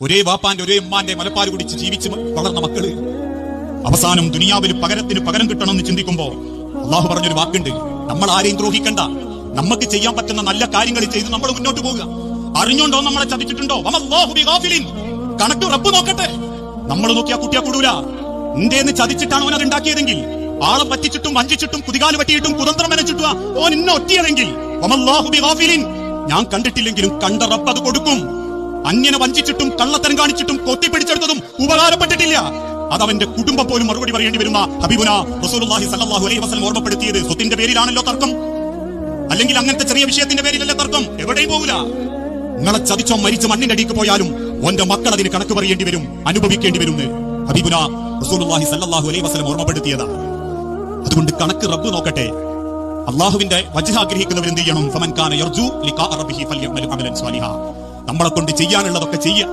ഒരേ വാപ്പാന്റെ ഒരേ ഉമ്മാന്റെ മലപ്പാൽ കുടിച്ച് ജീവിച്ച് വളർന്ന മക്കള് അവസാനം ദുനിയാവിൽ പകരത്തിന് പകരം കിട്ടണമെന്ന് ചിന്തിക്കുമ്പോ അള്ളാഹു പറഞ്ഞൊരു വാക്കുണ്ട്, നമ്മൾ ആരെയും ദ്രോഹിക്കണ്ട, നമുക്ക് ചെയ്യാൻ പറ്റുന്ന നല്ല കാര്യങ്ങൾ ചെയ്ത് നമ്മൾ മുന്നോട്ട് പോകുക. അറിഞ്ഞോണ്ടോ നമ്മളെ ചതിച്ചിട്ടുണ്ടോ? കണക്ക് റബ്ബ് നോക്കട്ടെ. നമ്മൾ നോക്കിയാ കുട്ടിയാ കൂടൂല. ഇന്ത്യന്ന് ചതിച്ചിട്ടാണ് ഓൻ അത് ഉണ്ടാക്കിയതെങ്കിൽ, ആളെ പറ്റിച്ചിട്ടും വഞ്ചിച്ചിട്ടും കുതികാല് പറ്റിയിട്ടും കുതന്ത്രം മെനച്ചിട്ടുക ഓൻ ഇന്ന ഒറ്റിയതെങ്കിൽ ഞാൻ കണ്ടിട്ടില്ലെങ്കിലും കണ്ട റബ്ബ് അത് കൊടുക്കും. അന്യനെ വഞ്ചിച്ചിട്ടും കള്ളത്തരം കാണിച്ചിട്ടും കൊത്തിപ്പിടിച്ചെടുത്തതും ഉപകാരപ്പെട്ടിട്ടില്ല. അതവന്റെ കുടുംബം പോലും മറുപടി പറയേണ്ടി വരുന്ന ഹബീബുന റസൂലുള്ളാഹി സ്വല്ലല്ലാഹു അലൈഹി വസല്ലം ഓർമ്മപ്പെടുത്തിയത് സ്വത്തിന്റെ പേരിലാണല്ലോ തർക്കം, അല്ലെങ്കിൽ അങ്ങനത്തെ ചെറിയ വിഷയത്തിന്റെ പേരിലല്ല തർക്കം. എവിടെയും പോകില്ല. നിങ്ങളെ ചതിച്ചോ മരിച്ച് മണ്ണിന്റെ അടിക്ക് പോയാലും ഓന്റെ മക്കൾ അതിന് കണക്ക് പറയേണ്ടി വരും, അനുഭവിക്കേണ്ടി വരും ഹബീബുന റസൂലുള്ളാഹി സ്വല്ലല്ലാഹു അലൈഹി വസല്ലം ഓർമ്മപ്പെടുത്തിയതാ. അതുകൊണ്ട് കണക്ക് റബ്ബ് നോക്കട്ടെ. അള്ളാഹുവിന്റെ വജ്ഹ് ആഗ്രഹിക്കുന്നവരെന്ത് ചെയ്യണം? ഫമൻ കാന യർജു ലിഖാഅ റബ്ബിഹി ഫൽയഅമൽ അമലൻ സ്വാലിഹാ. നമ്മളെ കൊണ്ട് ചെയ്യാനുള്ളതൊക്കെ ചെയ്യാം.